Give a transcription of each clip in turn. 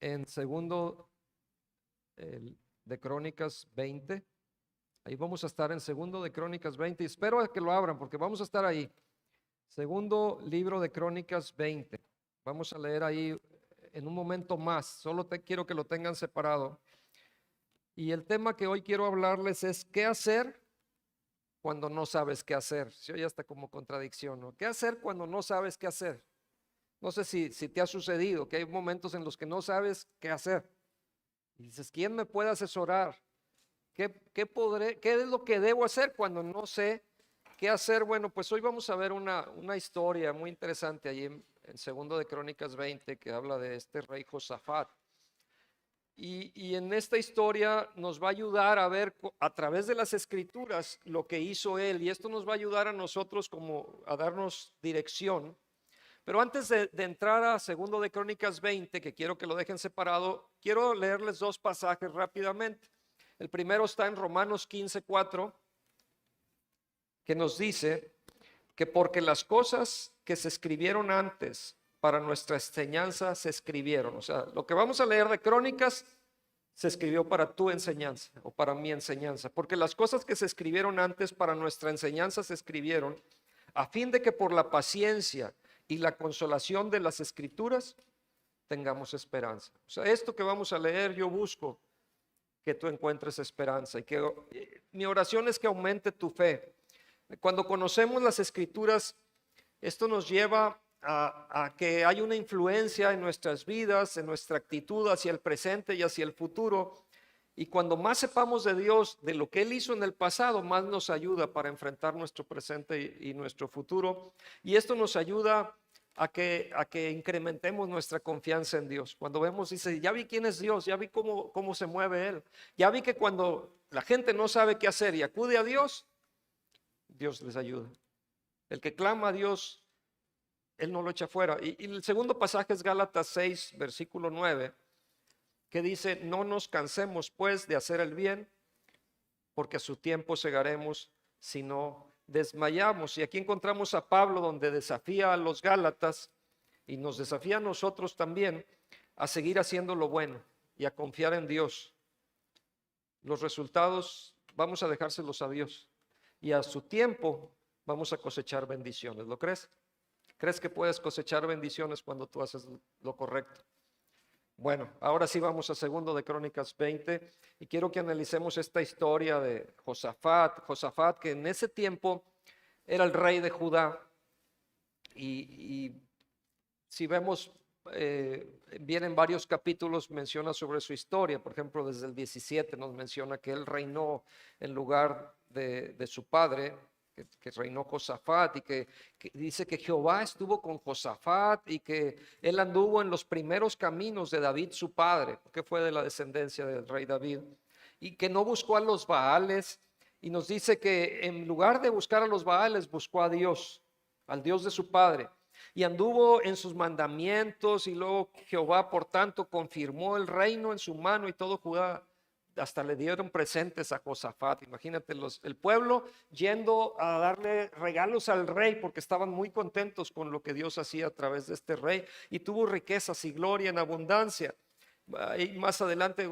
En segundo de Crónicas 20. Ahí vamos a estar en segundo de Crónicas 20. Espero que lo abran porque vamos a estar ahí. Segundo libro de Crónicas 20. Vamos a leer ahí en un momento más. Solo quiero que lo tengan separado. Y el tema que hoy quiero hablarles es ¿qué hacer cuando no sabes qué hacer? Se oye hasta como contradicción, ¿no? ¿Qué hacer cuando no sabes qué hacer? No sé si te ha sucedido que hay momentos en los que no sabes qué hacer. Y dices, ¿quién me puede asesorar? ¿Qué es lo que debo hacer cuando no sé qué hacer? Bueno, pues hoy vamos a ver una historia muy interesante allí en segundo de Crónicas 20 que habla de este rey Josafat. Y en esta historia nos va a ayudar a ver a través de las escrituras lo que hizo él. Y esto nos va a ayudar a nosotros como a darnos dirección. Pero antes de entrar a segundo de Crónicas 20, que quiero que lo dejen separado, quiero leerles dos pasajes rápidamente. El primero está en Romanos 15:4, que nos dice que porque las cosas que se escribieron antes para nuestra enseñanza se escribieron. O sea, lo que vamos a leer de Crónicas se escribió para tu enseñanza o para mi enseñanza. Porque las cosas que se escribieron antes para nuestra enseñanza se escribieron a fin de que por la paciencia y la consolación de las escrituras tengamos esperanza. O sea, esto que vamos a leer yo busco que tú encuentres esperanza y que mi oración es que aumente tu fe. Cuando conocemos las escrituras, esto nos lleva a que hay una influencia en nuestras vidas, en nuestra actitud hacia el presente y hacia el futuro. Y cuando más sepamos de Dios, de lo que Él hizo en el pasado, más nos ayuda para enfrentar nuestro presente y nuestro futuro. Y esto nos ayuda a que incrementemos nuestra confianza en Dios. Cuando vemos, dice, ya vi quién es Dios, ya vi cómo se mueve Él. Ya vi que cuando la gente no sabe qué hacer y acude a Dios, Dios les ayuda. El que clama a Dios, Él no lo echa fuera. Y el segundo pasaje es Gálatas 6, versículo 9, que dice, no nos cansemos pues de hacer el bien, porque a su tiempo segaremos si no desmayamos. Y aquí encontramos a Pablo donde desafía a los Gálatas y nos desafía a nosotros también a seguir haciendo lo bueno y a confiar en Dios. Los resultados vamos a dejárselos a Dios y a su tiempo vamos a cosechar bendiciones. ¿Lo crees? ¿Crees que puedes cosechar bendiciones cuando tú haces lo correcto? Bueno, ahora sí vamos a segundo de Crónicas 20 y quiero que analicemos esta historia de Josafat, que en ese tiempo era el rey de Judá. Y si vemos, bien en varios capítulos menciona sobre su historia. Por ejemplo, desde el 17 nos menciona que él reinó en lugar de su padre, que reinó Josafat, y que dice que Jehová estuvo con Josafat y que él anduvo en los primeros caminos de David su padre, que fue de la descendencia del rey David, y que no buscó a los Baales, y nos dice que en lugar de buscar a los Baales buscó a Dios, al Dios de su padre, y anduvo en sus mandamientos. Y luego Jehová por tanto confirmó el reino en su mano, y todo Judá hasta le dieron presentes a Josafat. Imagínate el pueblo yendo a darle regalos al rey porque estaban muy contentos con lo que Dios hacía a través de este rey, y tuvo riquezas y gloria en abundancia. Y más adelante,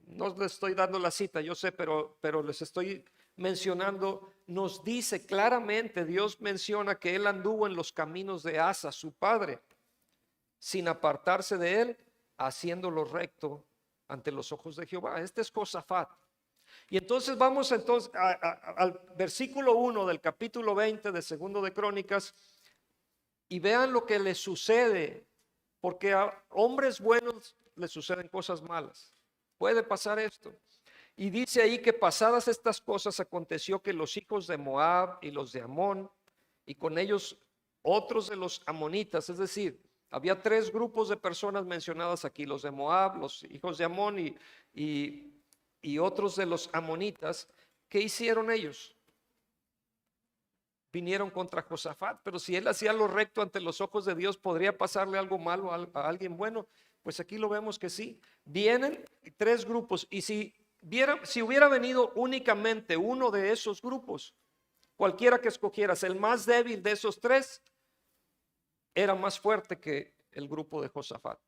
no les estoy dando la cita, yo sé, pero les estoy mencionando, nos dice claramente, Dios menciona que él anduvo en los caminos de Asa, su padre, sin apartarse de él, haciendo lo recto ante los ojos de Jehová. Este es Josafat. Y entonces vamos al versículo 1 del capítulo 20 de segundo de Crónicas y vean lo que le sucede, porque a hombres buenos les suceden cosas malas. Puede pasar esto. Y dice ahí que pasadas estas cosas aconteció que los hijos de Moab y los de Amón, y con ellos otros de los amonitas, es decir, había tres grupos de personas mencionadas aquí: los de Moab, los hijos de Amón y otros de los amonitas. ¿Qué hicieron ellos? Vinieron contra Josafat, pero si él hacía lo recto ante los ojos de Dios, ¿podría pasarle algo malo a alguien bueno? Pues aquí lo vemos que sí. Vienen tres grupos, y si hubiera venido únicamente uno de esos grupos, cualquiera que escogieras, el más débil de esos tres era más fuerte que el grupo de Josafat.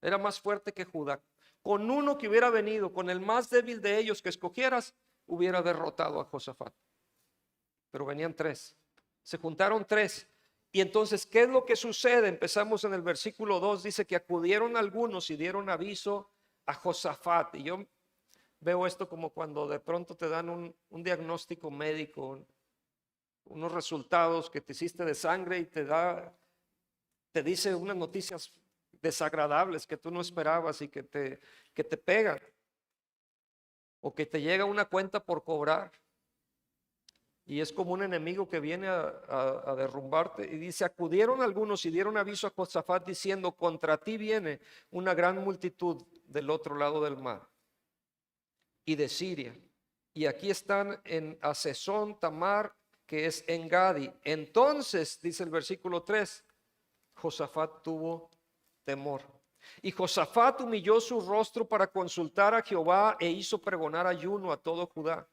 Era más fuerte que Judá. Con uno que hubiera venido, con el más débil de ellos que escogieras, hubiera derrotado a Josafat. Pero venían tres. Se juntaron tres. Y entonces, ¿qué es lo que sucede? Empezamos en el versículo 2. Dice que acudieron algunos y dieron aviso a Josafat. Y yo veo esto como cuando de pronto te dan un diagnóstico médico, unos resultados que te hiciste de sangre y te dice unas noticias desagradables que tú no esperabas y que te pegan. O que te llega una cuenta por cobrar. Y es como un enemigo que viene a derrumbarte. Y dice, acudieron algunos y dieron aviso a Josafat diciendo, contra ti viene una gran multitud del otro lado del mar y de Siria. Y aquí están en Hazezón Tamar, que es en Gadi. Entonces, dice el versículo 3, Josafat tuvo temor. Y Josafat humilló su rostro para consultar a Jehová e hizo pregonar ayuno a todo Judá.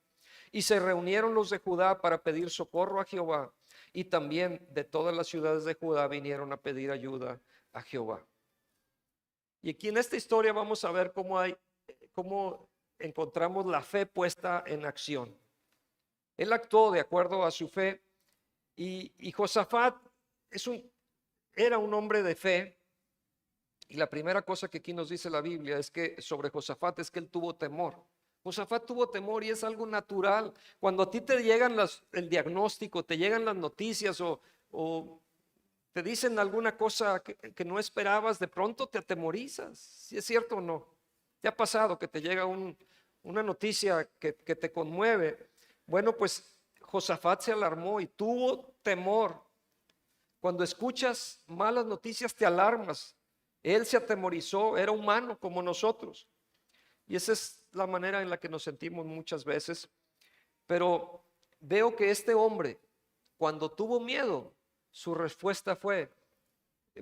Y se reunieron los de Judá para pedir socorro a Jehová. Y también de todas las ciudades de Judá vinieron a pedir ayuda a Jehová. Y aquí en esta historia vamos a ver cómo encontramos la fe puesta en acción. Él actuó de acuerdo a su fe. Y Josafat era un hombre de fe. Y la primera cosa que aquí nos dice la Biblia es que sobre Josafat es que él tuvo temor. Josafat tuvo temor y es algo natural. Cuando a ti te llegan el diagnóstico, te llegan las noticias o te dicen alguna cosa que no esperabas, de pronto te atemorizas. ¿Si es cierto o no? ¿Te ha pasado que te llega una noticia que te conmueve? Bueno, pues Josafat se alarmó y tuvo temor. Cuando escuchas malas noticias te alarmas. Él se atemorizó, era humano como nosotros. Y esa es la manera en la que nos sentimos muchas veces. Pero veo que este hombre, cuando tuvo miedo, su respuesta fue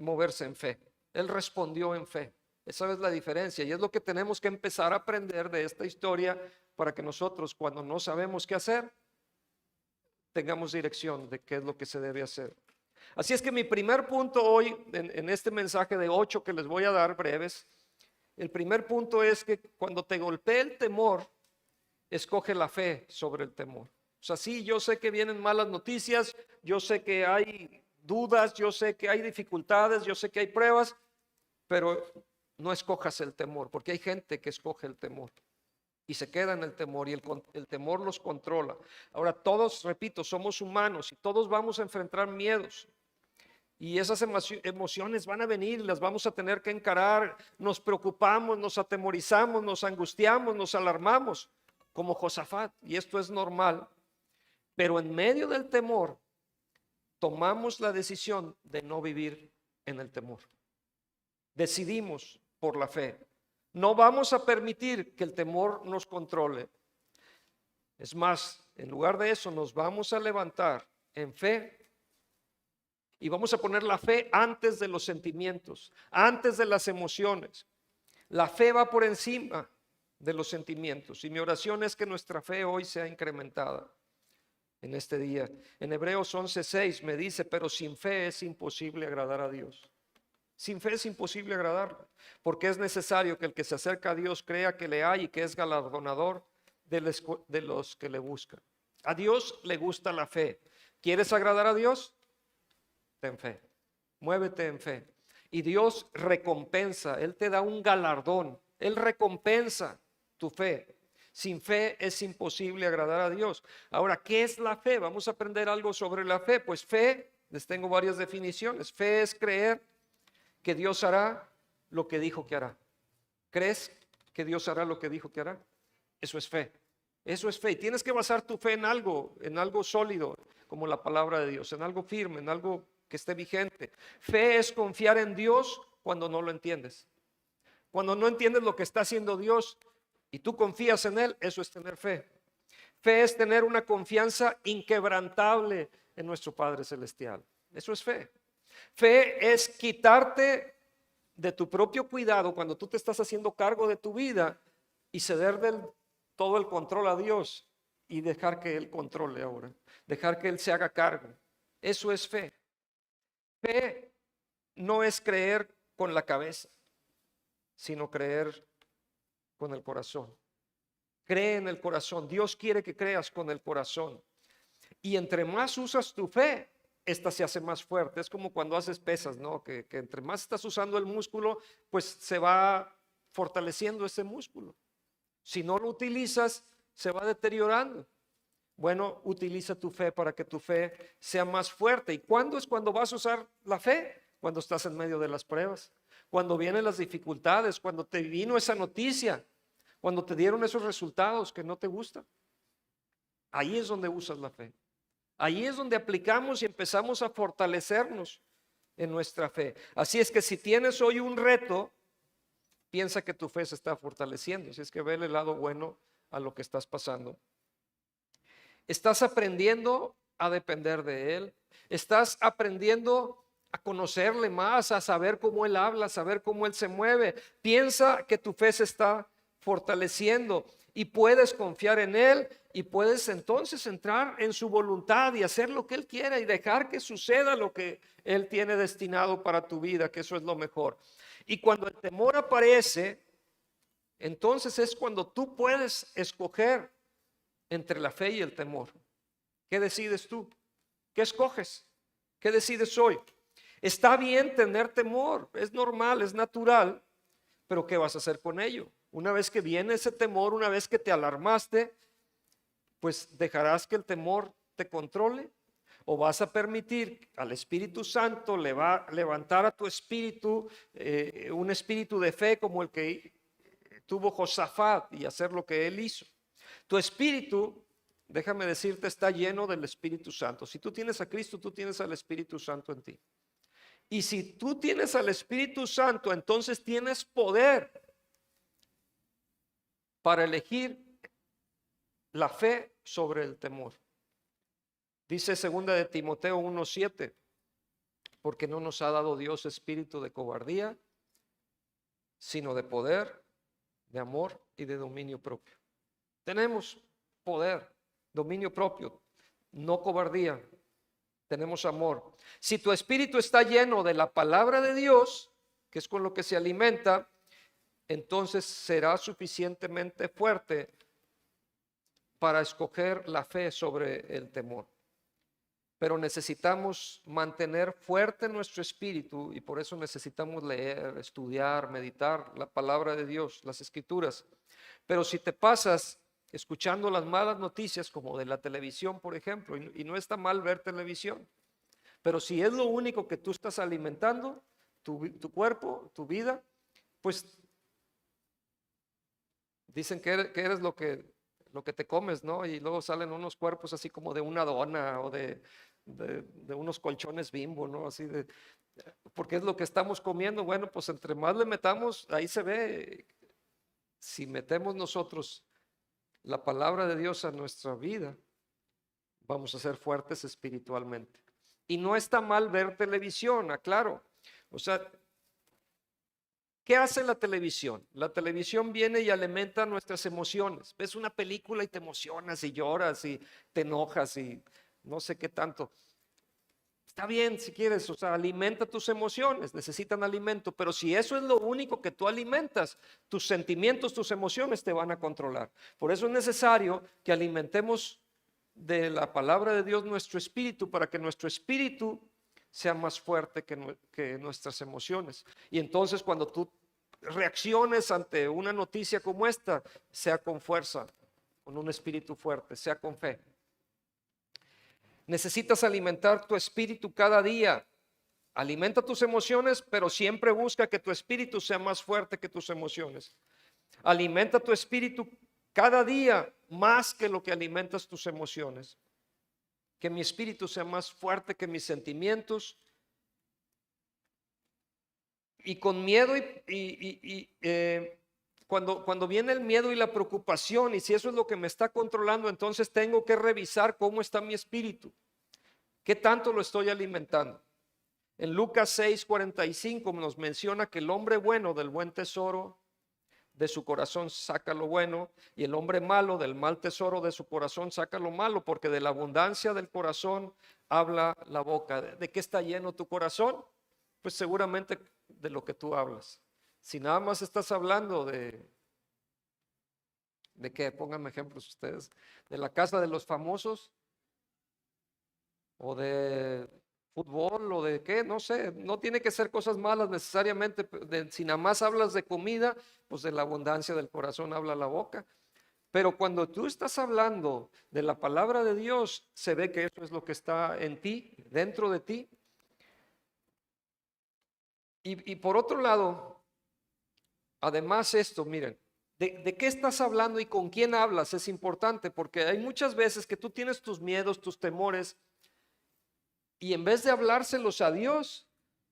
moverse en fe. Él respondió en fe. Esa es la diferencia. Y es lo que tenemos que empezar a aprender de esta historia para que nosotros, cuando no sabemos qué hacer, tengamos dirección de qué es lo que se debe hacer. Así es que mi primer punto hoy, en este mensaje de 8 que les voy a dar breves, el primer punto es que cuando te golpee el temor, escoge la fe sobre el temor. O sea, sí, yo sé que vienen malas noticias, yo sé que hay dudas, yo sé que hay dificultades, yo sé que hay pruebas, pero no escojas el temor, porque hay gente que escoge el temor y se queda en el temor y el temor los controla. Ahora todos, repito, somos humanos y todos vamos a enfrentar miedos. Y esas emociones van a venir, las vamos a tener que encarar. Nos preocupamos, nos atemorizamos, nos angustiamos, nos alarmamos, como Josafat. Y esto es normal. Pero en medio del temor, tomamos la decisión de no vivir en el temor. Decidimos por la fe. No vamos a permitir que el temor nos controle. Es más, en lugar de eso, nos vamos a levantar en fe. Y vamos a poner la fe antes de los sentimientos, antes de las emociones. La fe va por encima de los sentimientos. Y mi oración es que nuestra fe hoy sea incrementada en este día. En Hebreos 11:6 me dice, pero sin fe es imposible agradar a Dios. Sin fe es imposible agradarle, porque es necesario que el que se acerca a Dios crea que le hay y que es galardonador de los que le buscan. A Dios le gusta la fe. ¿Quieres agradar a Dios? Ten fe, muévete en fe. Y Dios recompensa, Él te da un galardón, Él recompensa tu fe. Sin fe es imposible agradar a Dios. Ahora, ¿qué es la fe? Vamos a aprender algo sobre la fe. Pues fe, les tengo varias definiciones. Fe es creer que Dios hará lo que dijo que hará. ¿Crees que Dios hará lo que dijo que hará? Eso es fe. Eso es fe. Y tienes que basar tu fe en algo sólido, como la palabra de Dios, en algo firme, en algo que esté vigente. Fe es confiar en Dios cuando no lo entiendes. Cuando no entiendes lo que está haciendo Dios y tú confías en Él, eso es tener fe. Fe es tener una confianza inquebrantable en nuestro Padre Celestial. Eso es fe. Fe es quitarte de tu propio cuidado cuando tú te estás haciendo cargo de tu vida y ceder todo el control a Dios y dejar que Él controle ahora. Dejar que Él se haga cargo. Eso es fe. Fe no es creer con la cabeza, sino creer con el corazón. Cree en el corazón. Dios quiere que creas con el corazón. Y entre más usas tu fe, esta se hace más fuerte. Es como cuando haces pesas, ¿no? Que entre más estás usando el músculo, pues se va fortaleciendo ese músculo. Si no lo utilizas, se va deteriorando. Bueno, utiliza tu fe para que tu fe sea más fuerte. ¿Y cuándo es cuando vas a usar la fe? Cuando estás en medio de las pruebas, cuando vienen las dificultades, cuando te vino esa noticia, cuando te dieron esos resultados que no te gustan. Ahí es donde usas la fe. Ahí es donde aplicamos y empezamos a fortalecernos en nuestra fe. Así es que si tienes hoy un reto, piensa que tu fe se está fortaleciendo. Así es que ve el lado bueno a lo que estás pasando. Estás aprendiendo a depender de Él. Estás aprendiendo a conocerle más, a saber cómo Él habla, a saber cómo Él se mueve. Piensa que tu fe se está fortaleciendo y puedes confiar en Él y puedes entonces entrar en su voluntad y hacer lo que Él quiera y dejar que suceda lo que Él tiene destinado para tu vida, que eso es lo mejor. Y cuando el temor aparece, entonces es cuando tú puedes escoger entre la fe y el temor. ¿Qué decides tú? ¿Qué escoges? ¿Qué decides hoy? Está bien tener temor, es normal, es natural, pero ¿qué vas a hacer con ello? Una vez que viene ese temor, una vez que te alarmaste, pues dejarás que el temor te controle, o vas a permitir al Espíritu Santo levantar a tu espíritu un espíritu de fe como el que tuvo Josafat y hacer lo que él hizo. Tu espíritu, déjame decirte, está lleno del Espíritu Santo. Si tú tienes a Cristo, tú tienes al Espíritu Santo en ti. Y si tú tienes al Espíritu Santo, entonces tienes poder para elegir la fe sobre el temor. Dice 2 de Timoteo 1:7, porque no nos ha dado Dios espíritu de cobardía, sino de poder, de amor y de dominio propio. Tenemos poder, dominio propio, no cobardía, tenemos amor. Si tu espíritu está lleno de la palabra de Dios, que es con lo que se alimenta, entonces será suficientemente fuerte para escoger la fe sobre el temor. Pero necesitamos mantener fuerte nuestro espíritu y por eso necesitamos leer, estudiar, meditar la palabra de Dios, las escrituras. Pero si te pasas escuchando las malas noticias como de la televisión, por ejemplo, y no está mal ver televisión, pero si es lo único que tú estás alimentando, tu cuerpo, tu vida, pues dicen que eres lo que te comes, ¿no? Y luego salen unos cuerpos así como de una dona o de unos colchones Bimbo, ¿no? Así porque es lo que estamos comiendo. Bueno, pues entre más le metamos, ahí se ve. Si metemos nosotros la palabra de Dios a nuestra vida, vamos a ser fuertes espiritualmente. Y no está mal ver televisión, aclaro. O sea, ¿qué hace la televisión? La televisión viene y alimenta nuestras emociones. Ves una película y te emocionas y lloras y te enojas y no sé qué tanto. Está bien si quieres, o sea, alimenta tus emociones, necesitan alimento, pero si eso es lo único que tú alimentas, tus sentimientos, tus emociones te van a controlar. Por eso es necesario que alimentemos de la palabra de Dios nuestro espíritu para que nuestro espíritu sea más fuerte que nuestras emociones. Y entonces cuando tú reacciones ante una noticia como esta, sea con fuerza, con un espíritu fuerte, sea con fe. Necesitas alimentar tu espíritu cada día. Alimenta tus emociones, pero siempre busca que tu espíritu sea más fuerte que tus emociones. Alimenta tu espíritu cada día más que lo que alimentas tus emociones. Que mi espíritu sea más fuerte que mis sentimientos. Y con miedo cuando viene el miedo y la preocupación, y si eso es lo que me está controlando, entonces tengo que revisar cómo está mi espíritu. ¿Qué tanto lo estoy alimentando? En Lucas 6:45 nos menciona que el hombre bueno del buen tesoro de su corazón saca lo bueno, y el hombre malo del mal tesoro de su corazón saca lo malo, porque de la abundancia del corazón habla la boca. ¿De qué está lleno tu corazón? Pues seguramente de lo que tú hablas. Si nada más estás hablando ¿de qué? Pónganme ejemplos ustedes. De la casa de los famosos, o de fútbol, o de qué, no sé. No tiene que ser cosas malas necesariamente. Si nada más hablas de comida, pues de la abundancia del corazón habla la boca. Pero cuando tú estás hablando de la palabra de Dios, se ve que eso es lo que está en ti, dentro de ti. Y por otro lado, además esto, miren, ¿de qué estás hablando y con quién hablas? Es importante, porque hay muchas veces que tú tienes tus miedos, tus temores, y en vez de hablárselos a Dios,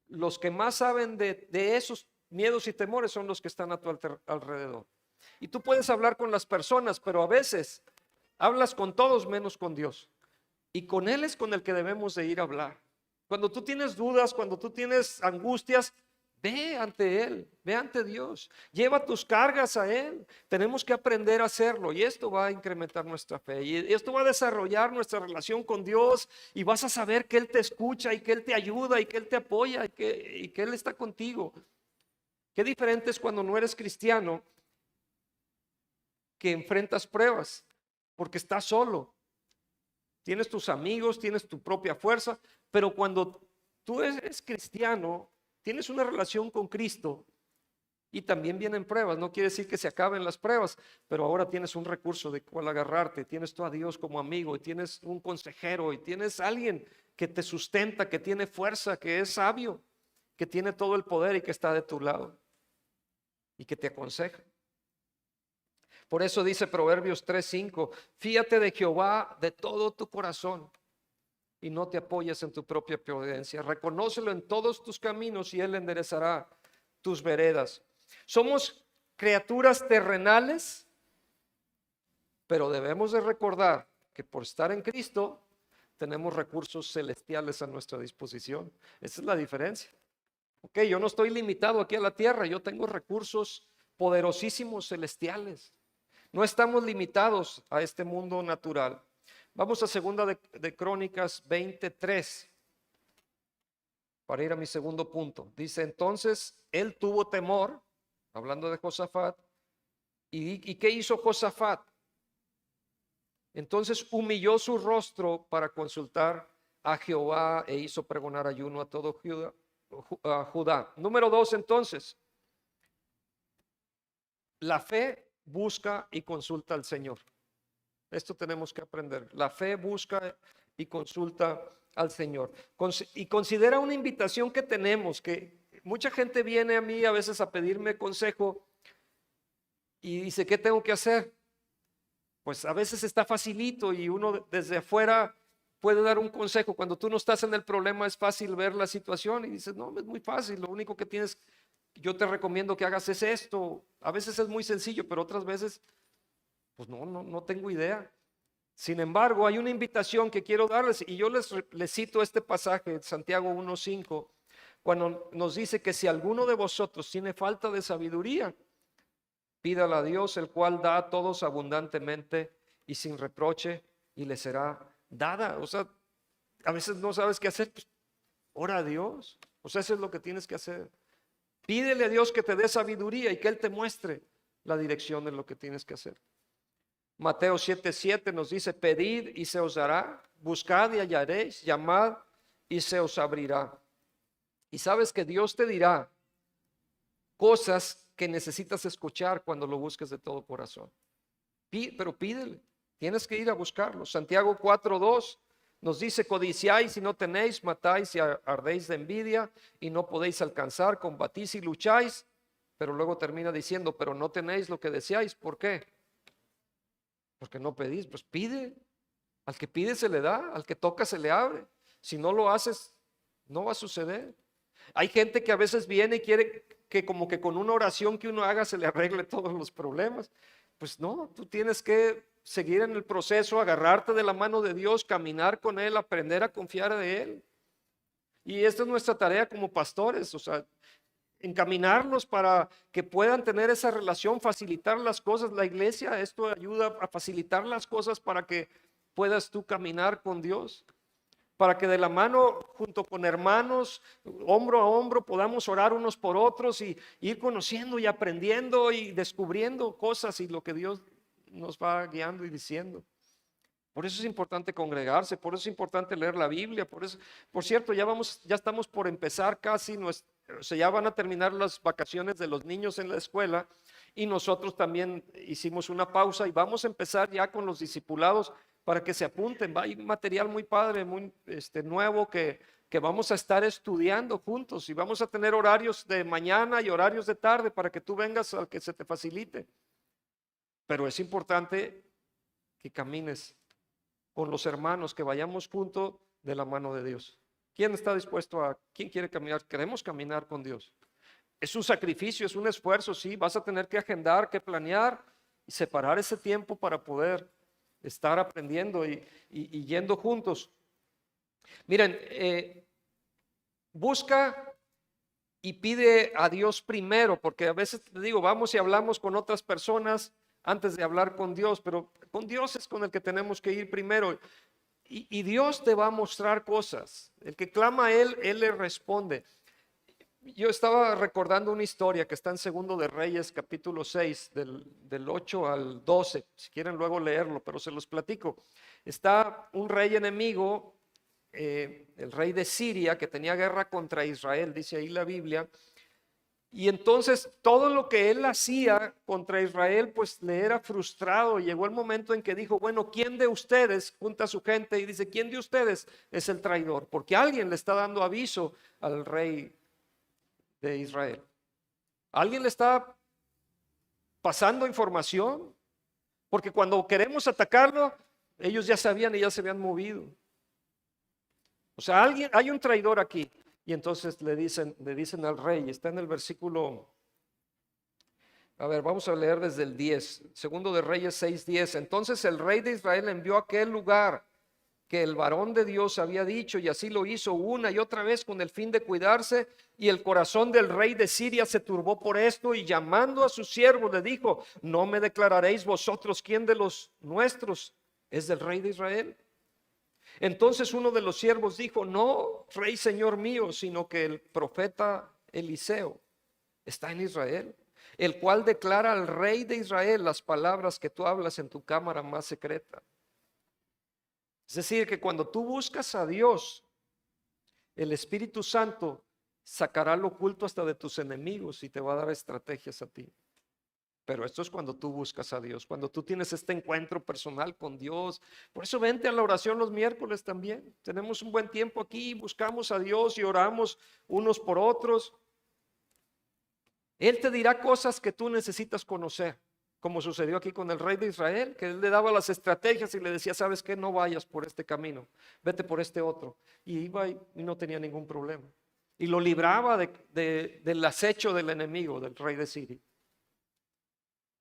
los que más saben de esos miedos y temores son los que están a tu alrededor. Y tú puedes hablar con las personas, pero a veces hablas con todos menos con Dios. Y con Él es con el que debemos de ir a hablar. Cuando tú tienes dudas, cuando tú tienes angustias, ve ante Él, ve ante Dios. Lleva tus cargas a Él. Tenemos que aprender a hacerlo y esto va a incrementar nuestra fe. Y esto va a desarrollar nuestra relación con Dios y vas a saber que Él te escucha y que Él te ayuda y que Él te apoya y que Él está contigo. Qué diferente es cuando no eres cristiano, que enfrentas pruebas porque estás solo. Tienes tus amigos, tienes tu propia fuerza, pero cuando tú eres cristiano, tienes una relación con Cristo y también vienen pruebas. No quiere decir que se acaben las pruebas, pero ahora tienes un recurso de cual agarrarte. Tienes tú a Dios como amigo y tienes un consejero y tienes alguien que te sustenta, que tiene fuerza, que es sabio, que tiene todo el poder y que está de tu lado y que te aconseja. Por eso dice Proverbios 3:5, fíate de Jehová de todo tu corazón y no te apoyes en tu propia prudencia. Reconócelo en todos tus caminos y Él enderezará tus veredas. Somos criaturas terrenales, pero debemos de recordar que por estar en Cristo tenemos recursos celestiales a nuestra disposición. Esa es la diferencia. Ok, yo no estoy limitado aquí a la tierra, yo tengo recursos poderosísimos celestiales. No estamos limitados a este mundo natural. Vamos a segunda de Crónicas 23 para ir a mi segundo punto. Dice, entonces él tuvo temor, hablando de Josafat, ¿y qué hizo Josafat? Entonces humilló su rostro para consultar a Jehová e hizo pregonar ayuno a todo Judá. Número 2, entonces, la fe busca y consulta al Señor. Esto tenemos que aprender. La fe busca y consulta al Señor. Y considera una invitación que tenemos, que mucha gente viene a mí a veces a pedirme consejo y dice, ¿qué tengo que hacer? Pues a veces está facilito y uno desde afuera puede dar un consejo. Cuando tú no estás en el problema es fácil ver la situación y dices, no, es muy fácil, lo único que tienes, yo te recomiendo que hagas es esto. A veces es muy sencillo, pero otras veces, pues no tengo idea. Sin embargo, hay una invitación que quiero darles y yo les cito este pasaje, Santiago 1:5, cuando nos dice que si alguno de vosotros tiene falta de sabiduría, pídala a Dios, el cual da a todos abundantemente y sin reproche, y le será dada. O sea, a veces no sabes qué hacer, pues ora a Dios. O sea, eso es lo que tienes que hacer. Pídele a Dios que te dé sabiduría y que Él te muestre la dirección de lo que tienes que hacer. Mateo 7:7 nos dice, pedid y se os dará, buscad y hallaréis, llamad y se os abrirá. Y sabes que Dios te dirá cosas que necesitas escuchar cuando lo busques de todo corazón. Pero pídele, tienes que ir a buscarlo. Santiago 4:2 nos dice, codiciáis y no tenéis, matáis y ardéis de envidia y no podéis alcanzar, combatís y lucháis. Pero luego termina diciendo, pero no tenéis lo que deseáis. ¿Por qué? Porque no pedís. Pues pide. Al que pide se le da, al que toca se le abre. Si no lo haces, no va a suceder. Hay gente que a veces viene y quiere que como que con una oración que uno haga se le arregle todos los problemas. Pues no, tú tienes que seguir en el proceso, agarrarte de la mano de Dios, caminar con Él, aprender a confiar de Él. Y esta es nuestra tarea como pastores, o sea, encaminarlos para que puedan tener esa relación, facilitar las cosas. La iglesia, esto ayuda a facilitar las cosas para que puedas tú caminar con Dios. para que de la mano, junto con hermanos, hombro a hombro, podamos orar unos por otros y ir conociendo y aprendiendo y descubriendo cosas y lo que Dios nos va guiando y diciendo. Por eso es importante congregarse, por eso es importante leer la Biblia, por eso, por cierto, ya estamos por empezar casi, o sea, ya van a terminar las vacaciones de los niños en la escuela y nosotros también hicimos una pausa y vamos a empezar ya con los discipulados para que se apunten. Hay material muy padre, muy nuevo que vamos a estar estudiando juntos y vamos a tener horarios de mañana y horarios de tarde para que tú vengas al que se te facilite. Pero es importante que camines con los hermanos, que vayamos juntos de la mano de Dios. ¿Quién quiere caminar? Queremos caminar con Dios. Es un sacrificio, es un esfuerzo, sí, vas a tener que agendar, que planear y separar ese tiempo para poder estar aprendiendo y yendo juntos. Miren, busca y pide a Dios primero, porque a veces te digo, vamos y hablamos con otras personas antes de hablar con Dios, pero con Dios es con el que tenemos que ir primero. Y Dios te va a mostrar cosas. El que clama a Él le responde. Yo estaba recordando una historia que está en Segundo de Reyes, capítulo 6, del 8 al 12. Si quieren luego leerlo, pero se los platico. Está un rey enemigo, el rey de Siria, que tenía guerra contra Israel, dice ahí la Biblia. Y entonces todo lo que él hacía contra Israel pues le era frustrado. Llegó el momento en que dijo, bueno, ¿quién de ustedes? Junta a su gente y dice, ¿quién de ustedes es el traidor? Porque alguien le está dando aviso al rey de Israel. ¿Alguien le está pasando información? Porque cuando queremos atacarlo, ellos ya sabían y ya se habían movido. O sea, hay un traidor aquí. Y entonces le dicen al rey, está en el versículo, a ver, vamos a leer desde el 10, Segundo de Reyes 6:10. Entonces el rey de Israel envió a aquel lugar que el varón de Dios había dicho, y así lo hizo una y otra vez con el fin de cuidarse, y el corazón del rey de Siria se turbó por esto, y llamando a su siervo le dijo, ¿no me declararéis vosotros quién de los nuestros es del rey de Israel? Entonces uno de los siervos dijo, no, rey señor mío, sino que el profeta Eliseo está en Israel, el cual declara al rey de Israel las palabras que tú hablas en tu cámara más secreta. Es decir, que cuando tú buscas a Dios, el Espíritu Santo sacará lo oculto hasta de tus enemigos y te va a dar estrategias a ti. Pero esto es cuando tú buscas a Dios, cuando tú tienes este encuentro personal con Dios. Por eso vente a la oración los miércoles también. Tenemos un buen tiempo aquí, buscamos a Dios y oramos unos por otros. Él te dirá cosas que tú necesitas conocer, como sucedió aquí con el rey de Israel, que él le daba las estrategias y le decía, ¿sabes qué? No vayas por este camino, vete por este otro. Y iba y no tenía ningún problema. Y lo libraba del acecho del enemigo, del rey de Siria.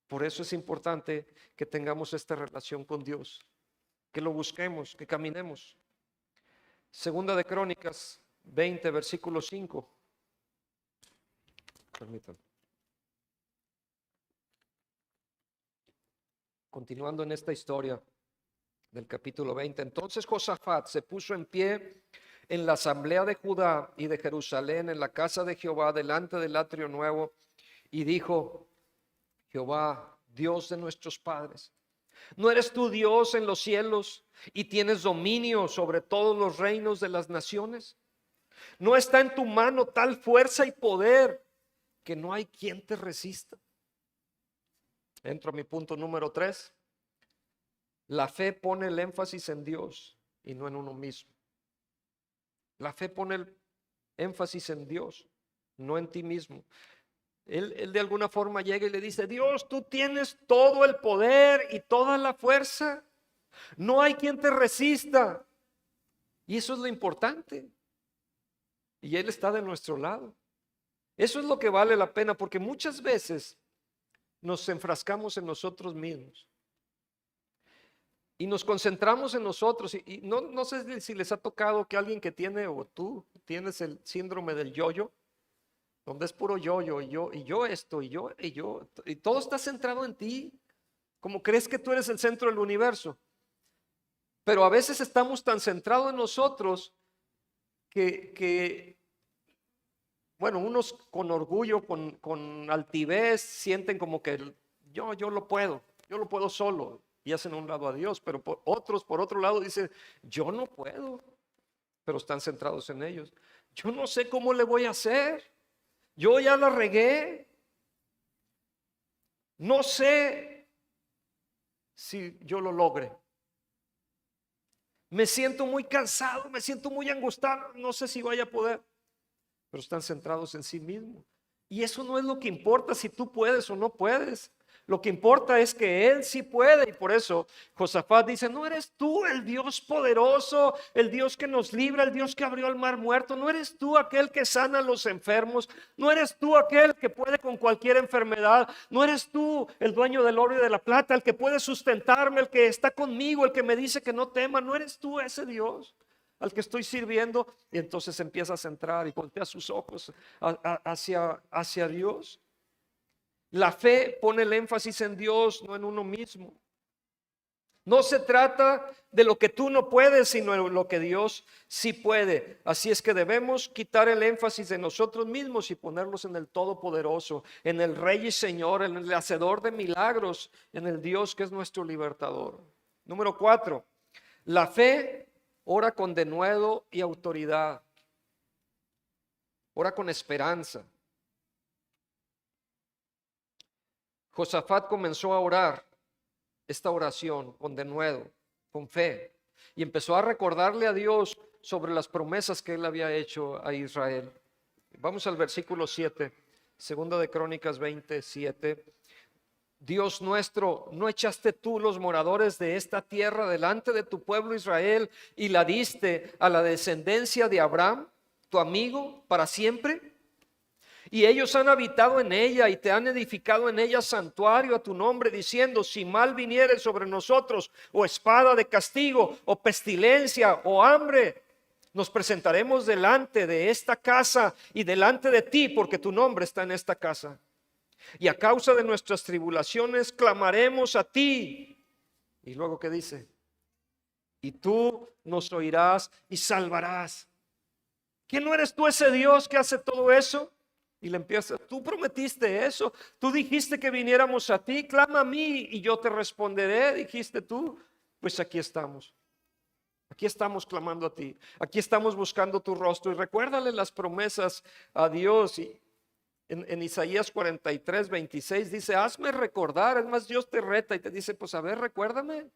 Por eso es importante que tengamos esta relación con Dios, que lo busquemos, que caminemos. Segunda de Crónicas 20, versículo 5. Permítanme. Continuando en esta historia del capítulo 20. Entonces Josafat se puso en pie en la asamblea de Judá y de Jerusalén, en la casa de Jehová, delante del atrio nuevo, y dijo, Jehová, Dios de nuestros padres, ¿no eres tú Dios en los cielos y tienes dominio sobre todos los reinos de las naciones? ¿No está en tu mano tal fuerza y poder que no hay quien te resista? Entro a mi punto número 3. La fe pone el énfasis en Dios y no en uno mismo. La fe pone el énfasis en Dios, no en ti mismo. Él de alguna forma llega y le dice, Dios, tú tienes todo el poder y toda la fuerza. No hay quien te resista. Y eso es lo importante. Y Él está de nuestro lado. Eso es lo que vale la pena, porque muchas veces nos enfrascamos en nosotros mismos. Y nos concentramos en nosotros. Y no sé si les ha tocado que alguien que tiene, o tú tienes el síndrome del yo-yo, donde es puro yo-yo, y yo esto, y yo, y todo está centrado en ti, como crees que tú eres el centro del universo. Pero a veces estamos tan centrados en nosotros que bueno, unos con orgullo, con altivez, sienten como que yo lo puedo solo, y hacen a un lado a Dios. Pero otros, por otro lado, dicen, yo no puedo, pero están centrados en ellos. Yo no sé cómo le voy a hacer, yo ya la regué, no sé si yo lo logre. Me siento muy cansado, me siento muy angustiado, no sé si vaya a poder. Pero están centrados en sí mismos. Y eso no es lo que importa si tú puedes o no puedes. Lo que importa es que Él sí puede. Y por eso Josafat dice, no eres tú el Dios poderoso, el Dios que nos libra, el Dios que abrió el mar muerto. No eres tú aquel que sana a los enfermos. No eres tú aquel que puede con cualquier enfermedad. No eres tú el dueño del oro y de la plata, el que puede sustentarme, el que está conmigo, el que me dice que no tema. No eres tú ese Dios al que estoy sirviendo. Y entonces empieza a centrar y voltea sus ojos hacia Dios. La fe pone el énfasis en Dios, no en uno mismo. No se trata de lo que tú no puedes, sino en lo que Dios sí puede. Así es que debemos quitar el énfasis de nosotros mismos y ponerlos en el Todopoderoso, en el Rey y Señor, en el Hacedor de milagros, en el Dios que es nuestro libertador. Número 4, la fe ora con denuedo y autoridad. Ora con esperanza. Josafat comenzó a orar esta oración con denuedo, con fe, y empezó a recordarle a Dios sobre las promesas que él había hecho a Israel. Vamos al versículo 7, segunda de Crónicas 27. Dios nuestro, ¿no echaste tú los moradores de esta tierra delante de tu pueblo Israel y la diste a la descendencia de Abraham, tu amigo, para siempre? Y ellos han habitado en ella y te han edificado en ella santuario a tu nombre, diciendo, si mal viniere sobre nosotros, o espada de castigo, o pestilencia, o hambre, nos presentaremos delante de esta casa y delante de ti, porque tu nombre está en esta casa. Y a causa de nuestras tribulaciones clamaremos a ti. Y luego, ¿qué dice? Y tú nos oirás y salvarás. ¿Que no eres tú ese Dios que hace todo eso? Y le empieza, tú prometiste eso, tú dijiste que viniéramos a ti, clama a mí y yo te responderé, dijiste tú. Pues aquí estamos clamando a ti, aquí estamos buscando tu rostro. Y recuérdale las promesas a Dios. Y en Isaías 43, 26 dice, hazme recordar. Es más, Dios te reta y te dice, pues a ver, recuérdame,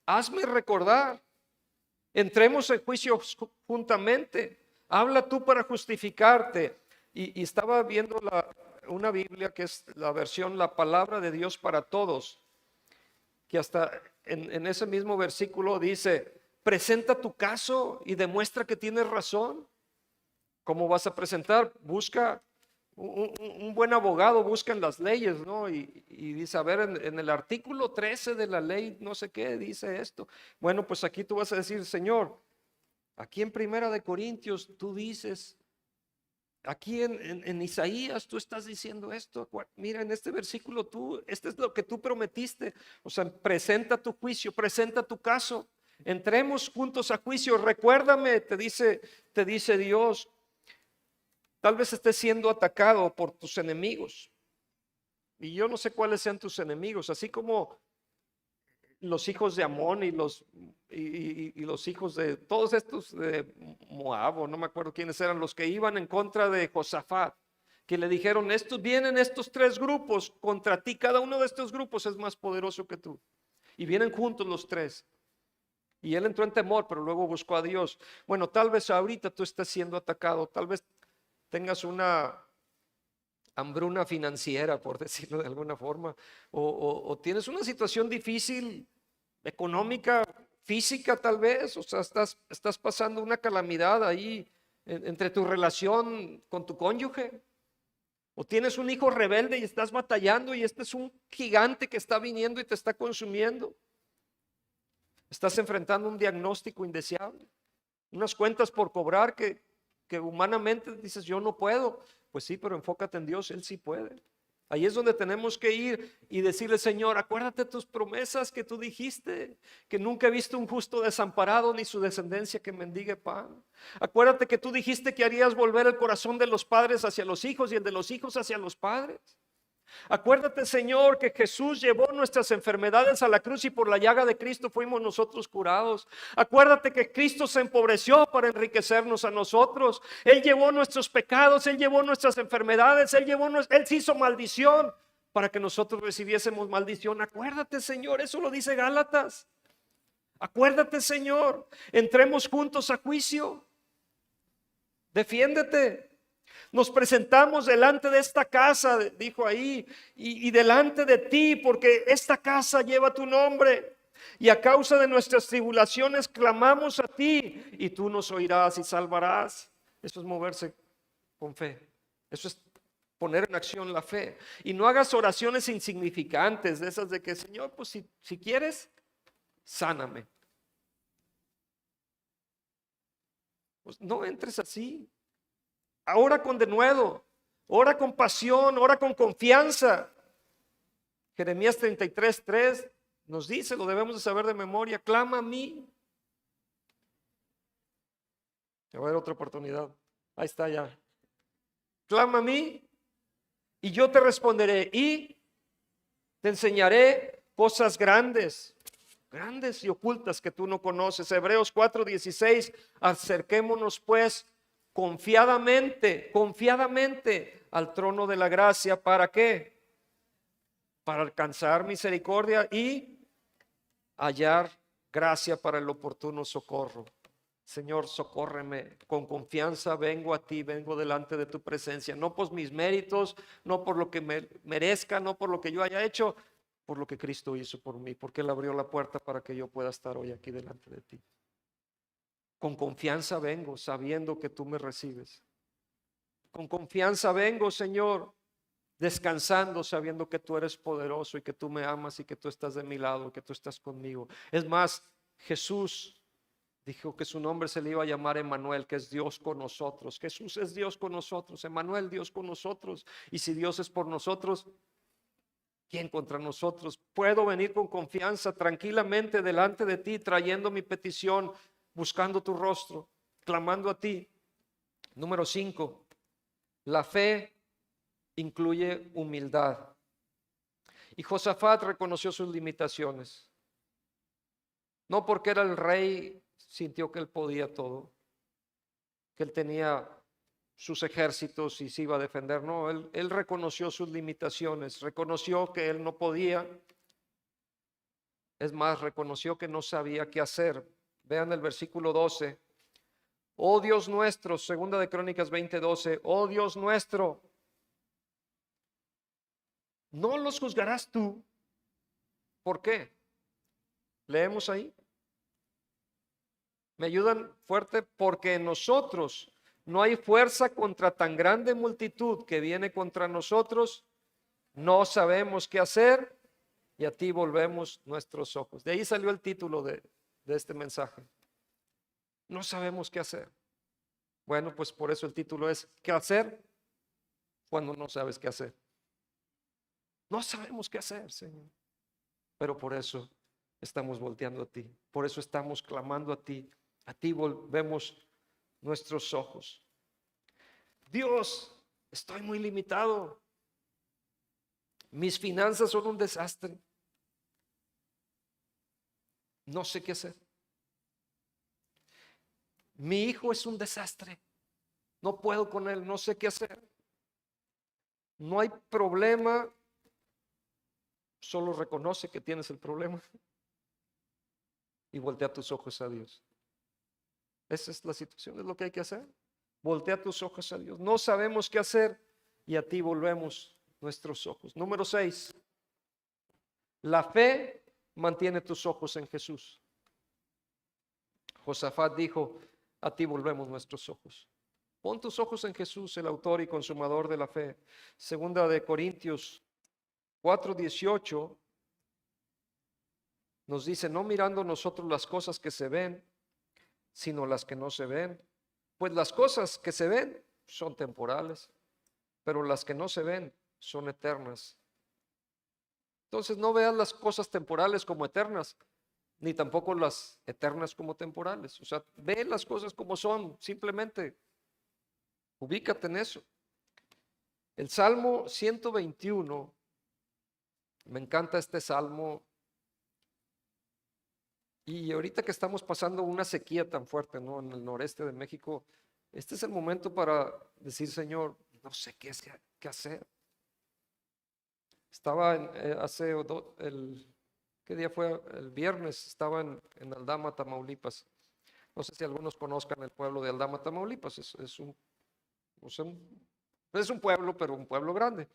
hazme recordar. Entremos en juicio juntamente, habla tú para justificarte. Y estaba viendo una Biblia que es la versión La Palabra de Dios para Todos, que hasta en ese mismo versículo dice, presenta tu caso y demuestra que tienes razón. ¿Cómo vas a presentar? Busca un buen abogado, busca en las leyes, ¿no? Y dice, a ver, en el artículo 13 de la ley, no sé qué, dice esto. Bueno, pues aquí tú vas a decir, Señor, aquí en Primera de Corintios tú dices, aquí en Isaías tú estás diciendo esto. Mira, en este versículo este es lo que tú prometiste. O sea, presenta tu juicio, presenta tu caso. Entremos juntos a juicio. Recuérdame, te dice Dios. Tal vez estés siendo atacado por tus enemigos. Y yo no sé cuáles sean tus enemigos. Así como los hijos de Amón y los hijos de todos estos de Moab, o no me acuerdo quiénes eran, los que iban en contra de Josafat, que le dijeron, vienen estos tres grupos contra ti, cada uno de estos grupos es más poderoso que tú, y vienen juntos los tres. Y él entró en temor, pero luego buscó a Dios. Bueno, tal vez ahorita tú estés siendo atacado, tal vez tengas una hambruna financiera, por decirlo de alguna forma, o tienes una situación difícil, económica, física tal vez, o sea, estás pasando una calamidad ahí entre tu relación con tu cónyuge, o tienes un hijo rebelde y estás batallando y este es un gigante que está viniendo y te está consumiendo. Estás enfrentando un diagnóstico indeseable, unas cuentas por cobrar que humanamente dices, yo no puedo. Pues sí, pero enfócate en Dios, Él sí puede. Ahí es donde tenemos que ir y decirle: Señor, acuérdate de tus promesas que tú dijiste, que nunca he visto un justo desamparado ni su descendencia que mendigue pan. Acuérdate que tú dijiste que harías volver el corazón de los padres hacia los hijos y el de los hijos hacia los padres. Acuérdate, Señor, que Jesús llevó nuestras enfermedades a la cruz y por la llaga de Cristo fuimos nosotros curados. Acuérdate que Cristo se empobreció para enriquecernos a nosotros. Él llevó nuestros pecados, Él llevó nuestras enfermedades, Él se hizo maldición para que nosotros recibiésemos maldición. Acuérdate, Señor, eso lo dice Gálatas. Acuérdate, Señor, entremos juntos a juicio. Defiéndete. Nos presentamos delante de esta casa, dijo ahí, y delante de ti, porque esta casa lleva tu nombre. Y a causa de nuestras tribulaciones clamamos a ti, y tú nos oirás y salvarás. Eso es moverse con fe. Eso es poner en acción la fe. Y no hagas oraciones insignificantes, de esas de que: Señor, pues si quieres, sáname. Pues no entres así. Ora con denuedo, ora con pasión, ora con confianza. Jeremías 33:3 nos dice, lo debemos de saber de memoria: clama a mí. Va a haber otra oportunidad. Ahí está ya. Clama a mí y yo te responderé y te enseñaré cosas grandes y ocultas que tú no conoces. Hebreos 4:16, acerquémonos pues confiadamente al trono de la gracia. ¿Para qué? Para alcanzar misericordia y hallar gracia para el oportuno socorro. Señor, socórreme. Con confianza vengo a ti, vengo delante de tu presencia, no por mis méritos, no por lo que me merezca, no por lo que yo haya hecho, por lo que Cristo hizo por mí, porque Él abrió la puerta para que yo pueda estar hoy aquí delante de ti. Con confianza vengo, sabiendo que tú me recibes. Con confianza vengo, Señor, descansando, sabiendo que tú eres poderoso y que tú me amas y que tú estás de mi lado, que tú estás conmigo. Es más, Jesús dijo que su nombre se le iba a llamar Emmanuel, que es Dios con nosotros. Jesús es Dios con nosotros, Emmanuel, Dios con nosotros. Y si Dios es por nosotros, ¿quién contra nosotros? Puedo venir con confianza, tranquilamente delante de ti, trayendo mi petición, buscando tu rostro, clamando a ti. Número 5, la fe incluye humildad. Y Josafat reconoció sus limitaciones. No porque era el rey sintió que él podía todo, que él tenía sus ejércitos y se iba a defender. No, él reconoció sus limitaciones, reconoció que él no podía. Es más, reconoció que no sabía qué hacer. Vean el versículo 12. Oh Dios nuestro, segunda de Crónicas 20:12. Oh Dios nuestro, no los juzgarás tú. ¿Por qué? Leemos ahí. ¿Me ayudan fuerte? Porque en nosotros no hay fuerza contra tan grande multitud que viene contra nosotros. No sabemos qué hacer y a ti volvemos nuestros ojos. De ahí salió el título de este mensaje. No sabemos qué hacer. Bueno, pues por eso el título es ¿qué hacer cuando no sabes qué hacer? No sabemos qué hacer, Señor. Pero por eso estamos volteando a ti. Por eso estamos clamando a ti. A ti volvemos nuestros ojos. Dios, estoy muy limitado. Mis finanzas son un desastre. No sé qué hacer. Mi hijo es un desastre. No puedo con él, no sé qué hacer. No hay problema. Solo reconoce que tienes el problema y voltea tus ojos a Dios. Esa es la situación, es lo que hay que hacer. Voltea tus ojos a Dios. No sabemos qué hacer y a ti volvemos nuestros ojos. Número 6. La fe mantiene tus ojos en Jesús. Josafat dijo: a ti volvemos nuestros ojos. Pon tus ojos en Jesús, el autor y consumador de la fe. Segunda de Corintios 4:18 nos dice: no mirando nosotros las cosas que se ven, sino las que no se ven. Pues las cosas que se ven son temporales, pero las que no se ven son eternas. Entonces no veas las cosas temporales como eternas, ni tampoco las eternas como temporales. O sea, ve las cosas como son, simplemente ubícate en eso. El Salmo 121, me encanta este salmo. Y ahorita que estamos pasando una sequía tan fuerte, ¿no? En el noreste de México, este es el momento para decir, Señor, no sé qué hacer. Estaba ¿qué día fue? El viernes estaba en Aldama, Tamaulipas. No sé si algunos conozcan el pueblo de Aldama, Tamaulipas. O sea, es un pueblo, pero un pueblo grande.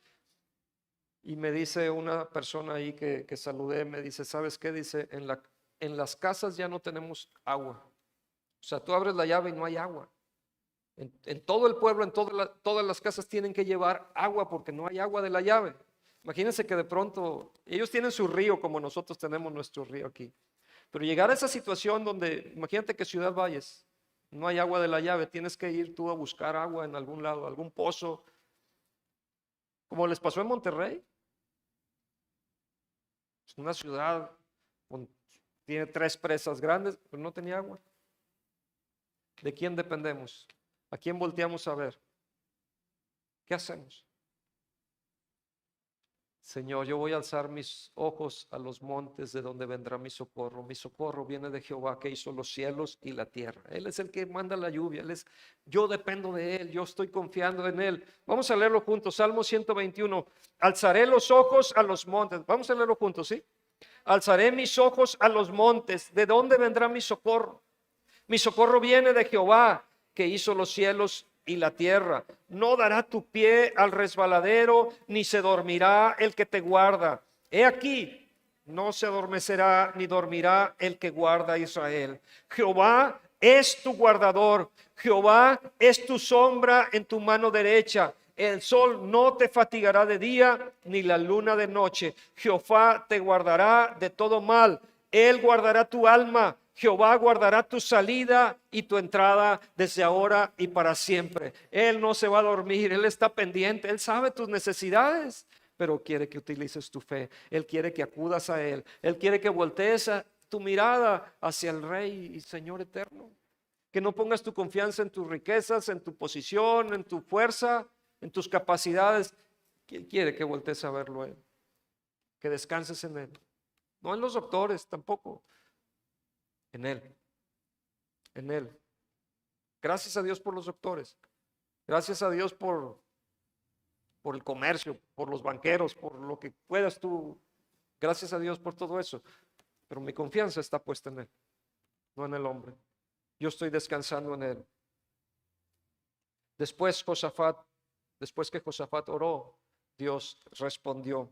Y me dice una persona ahí que saludé, me dice, ¿sabes qué? Dice, en las casas ya no tenemos agua. O sea, tú abres la llave y no hay agua. En todo el pueblo, todas las casas tienen que llevar agua porque no hay agua de la llave. Imagínense que de pronto, ellos tienen su río como nosotros tenemos nuestro río aquí. Pero llegar a esa situación donde, imagínate que Ciudad Valles, no hay agua de la llave, tienes que ir tú a buscar agua en algún lado, algún pozo, como les pasó en Monterrey. Es una ciudad tiene 3 presas grandes, pero no tenía agua. ¿De quién dependemos? ¿A quién volteamos a ver? ¿Qué hacemos? Señor, yo voy a alzar mis ojos a los montes de donde vendrá mi socorro. Mi socorro viene de Jehová que hizo los cielos y la tierra. Él es el que manda la lluvia. Yo dependo de Él, yo estoy confiando en Él. Vamos a leerlo juntos. Salmo 121. Alzaré los ojos a los montes. Vamos a leerlo juntos, ¿sí? Alzaré mis ojos a los montes. ¿De dónde vendrá mi socorro? Mi socorro viene de Jehová, que hizo los cielos y la tierra. No dará tu pie al resbaladero, ni se dormirá el que te guarda. He aquí, no se adormecerá ni dormirá el que guarda a Israel. Jehová es tu guardador. Jehová es tu sombra en tu mano derecha. El sol no te fatigará de día, ni la luna de noche. Jehová te guardará de todo mal. Él guardará tu alma. Jehová guardará tu salida y tu entrada desde ahora y para siempre. Él no se va a dormir, Él está pendiente, Él sabe tus necesidades, pero quiere que utilices tu fe. Él quiere que acudas a Él. Él quiere que voltees tu mirada hacia el Rey y Señor eterno. Que no pongas tu confianza en tus riquezas, en tu posición, en tu fuerza, en tus capacidades. Él quiere que voltees a verlo a Él. Que descanses en Él. No en los doctores tampoco. En Él, en Él. Gracias a Dios por los doctores. Gracias a Dios por el comercio, por los banqueros, por lo que puedas tú. Gracias a Dios por todo eso. Pero mi confianza está puesta en Él, no en el hombre. Yo estoy descansando en Él. Después que Josafat oró, Dios respondió.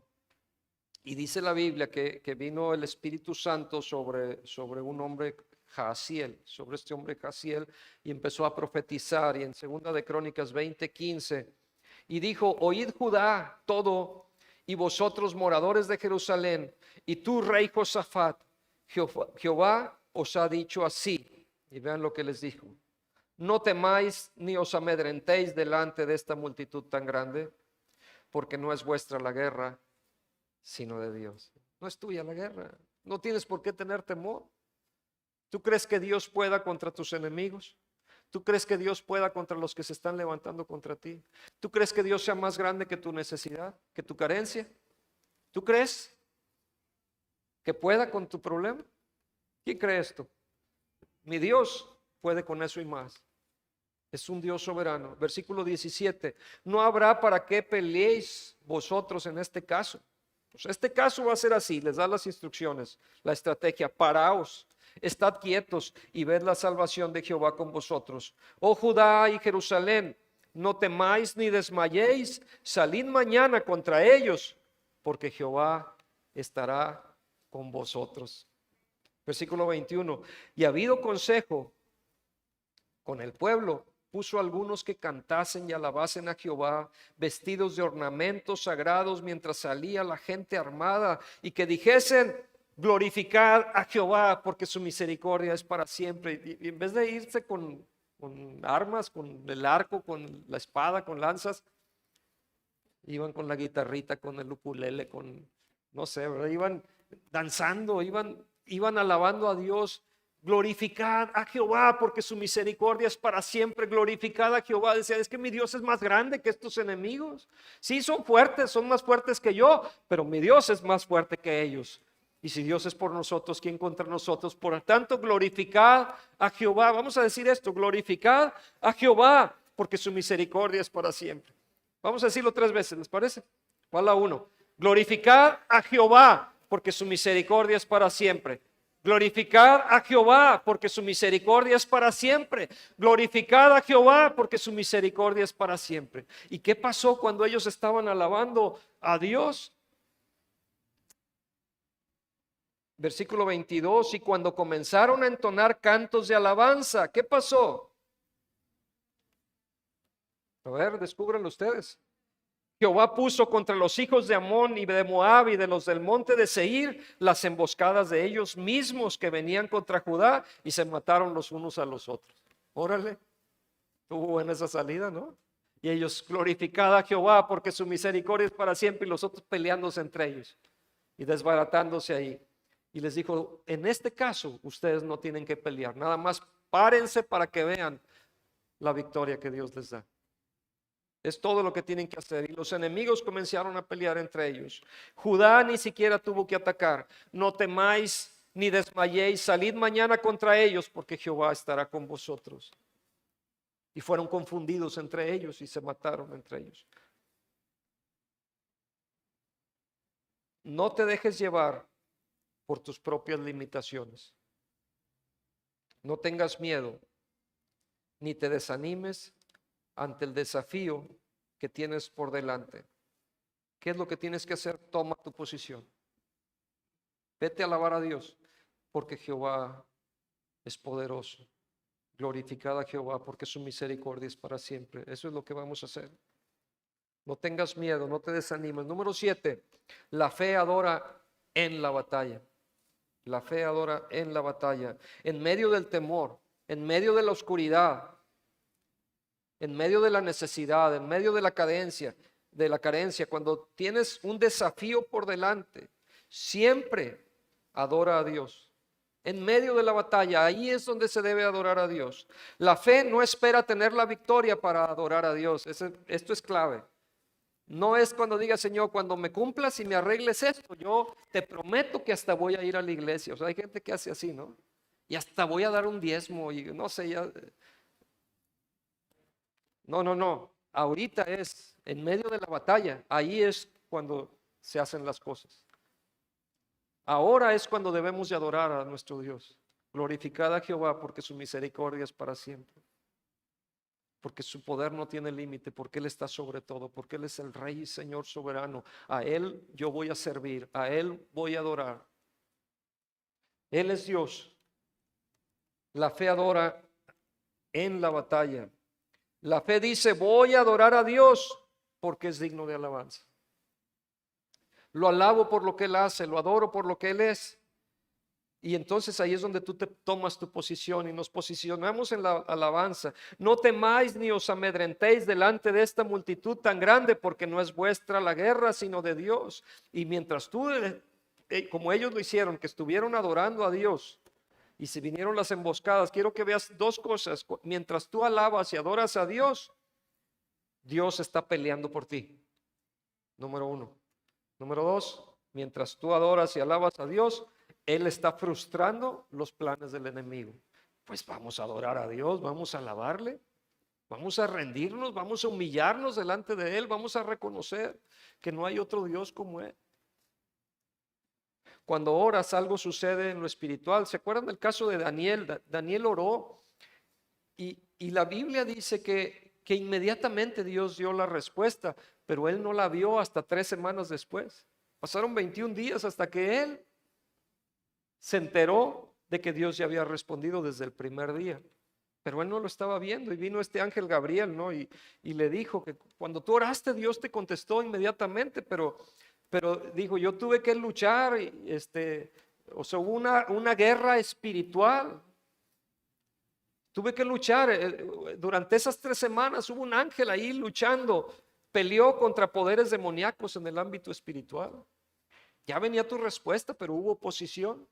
Y dice la Biblia que vino el Espíritu Santo sobre un hombre Jaasiel, sobre este hombre Jaasiel, y empezó a profetizar. Y en 2 de Crónicas 20:15, y dijo: oíd Judá todo, y vosotros moradores de Jerusalén, y tú rey Josafat, Jehová os ha dicho así. Y vean lo que les dijo: no temáis ni os amedrentéis delante de esta multitud tan grande, porque no es vuestra la guerra, sino de Dios. No es tuya la guerra, no tienes por qué tener temor. ¿Tú crees que Dios pueda contra tus enemigos? ¿Tú crees que Dios pueda contra los que se están levantando contra ti? ¿Tú crees que Dios sea más grande que tu necesidad, que tu carencia? ¿Tú crees que pueda con tu problema? ¿Quién cree esto? Mi Dios puede con eso y más. Es un Dios soberano. Versículo 17. No habrá para qué peleéis vosotros en este caso. Pues este caso va a ser así. Les da las instrucciones, la estrategia. Paraos, estad quietos y ved la salvación de Jehová con vosotros. Oh Judá y Jerusalén, no temáis ni desmayéis. Salid mañana contra ellos, porque Jehová estará con vosotros. Versículo 21. Y habido consejo con el pueblo, puso algunos que cantasen y alabasen a Jehová, vestidos de ornamentos sagrados, mientras salía la gente armada, y que dijesen: glorificad a Jehová, porque su misericordia es para siempre. Y en vez de irse con armas, con el arco, con la espada, con lanzas, Iban con la guitarrita, con el ukulele, con, no sé, ¿verdad? Iban danzando, iban alabando a Dios. Glorificad a Jehová porque su misericordia es para siempre. Glorificad a Jehová. Decía, es que mi Dios es más grande que estos enemigos. Sí, son fuertes, son más fuertes que yo, pero mi Dios es más fuerte que ellos. Y si Dios es por nosotros, ¿quién contra nosotros? Por tanto, glorificad a Jehová. Vamos a decir esto, glorificad a Jehová porque su misericordia es para siempre. Vamos a decirlo 3 veces, ¿les parece? ¿Cuál la 1? Glorificad a Jehová porque su misericordia es para siempre. Glorificad a Jehová porque su misericordia es para siempre. Glorificad a Jehová porque su misericordia es para siempre. ¿Y qué pasó cuando ellos estaban alabando a Dios? Versículo 22, y cuando comenzaron a entonar cantos de alabanza, ¿qué pasó? A ver, descúbranlo ustedes. Jehová puso contra los hijos de Amón y de Moab y de los del monte de Seir las emboscadas de ellos mismos que venían contra Judá y se mataron los unos a los otros. Órale, tuvo buena esa salida, ¿no? Y ellos, glorificad a Jehová porque su misericordia es para siempre, y los otros peleándose entre ellos y desbaratándose ahí. Y les dijo, en este caso ustedes no tienen que pelear, nada más párense para que vean la victoria que Dios les da. Es todo lo que tienen que hacer. Y los enemigos comenzaron a pelear entre ellos. Judá ni siquiera tuvo que atacar. No temáis ni desmayéis, salid mañana contra ellos porque Jehová estará con vosotros. Y fueron confundidos entre ellos y se mataron entre ellos. No te dejes llevar por tus propias limitaciones. No tengas miedo, ni te desanimes ante el desafío que tienes por delante. ¿Qué es lo que tienes que hacer? Toma tu posición. Vete a alabar a Dios, porque Jehová es poderoso. Glorificad a Jehová, porque su misericordia es para siempre. Eso es lo que vamos a hacer. No tengas miedo, no te desanimes. Número 7, la fe adora en la batalla. La fe adora en la batalla, en medio del temor, en medio de la oscuridad, en medio de la necesidad, en medio de la carencia, cuando tienes un desafío por delante, siempre adora a Dios. En medio de la batalla, ahí es donde se debe adorar a Dios. La fe no espera tener la victoria para adorar a Dios. Esto es clave. No es cuando diga, Señor, cuando me cumplas y me arregles esto, yo te prometo que hasta voy a ir a la iglesia. O sea, hay gente que hace así, ¿no? Y hasta voy a dar un diezmo y no sé, ya. No. Ahorita es en medio de la batalla. Ahí es cuando se hacen las cosas. Ahora es cuando debemos de adorar a nuestro Dios. Glorificad a Jehová porque su misericordia es para siempre. Porque su poder no tiene límite, porque Él está sobre todo, porque Él es el Rey y Señor soberano. A Él yo voy a servir, a Él voy a adorar. Él es Dios. La fe adora en la batalla. La fe dice, voy a adorar a Dios porque es digno de alabanza. Lo alabo por lo que Él hace, lo adoro por lo que Él es. Y entonces ahí es donde tú te tomas tu posición y nos posicionamos en la alabanza. No temáis ni os amedrentéis delante de esta multitud tan grande, porque no es vuestra la guerra, sino de Dios. Y mientras tú, como ellos lo hicieron, que estuvieron adorando a Dios y se vinieron las emboscadas, quiero que veas 2 cosas. Mientras tú alabas y adoras a Dios, Dios está peleando por ti. Número 1. Número 2, mientras tú adoras y alabas a Dios, Él está frustrando los planes del enemigo. Pues vamos a adorar a Dios, vamos a alabarle, vamos a rendirnos, vamos a humillarnos delante de Él, vamos a reconocer que no hay otro Dios como Él. Cuando oras, algo sucede en lo espiritual. ¿Se acuerdan del caso de Daniel? Daniel oró y la Biblia dice que inmediatamente Dios dio la respuesta, pero él no la vio hasta 3 semanas después. Pasaron 21 días hasta que él se enteró de que Dios ya había respondido desde el primer día. Pero él no lo estaba viendo y vino este ángel Gabriel, ¿no? Y le dijo que cuando tú oraste, Dios te contestó inmediatamente, pero dijo, yo tuve que luchar, o sea, hubo una guerra espiritual. Tuve que luchar, durante esas 3 semanas hubo un ángel ahí luchando peleó contra poderes demoníacos en el ámbito espiritual. Ya venía tu respuesta, pero hubo oposición.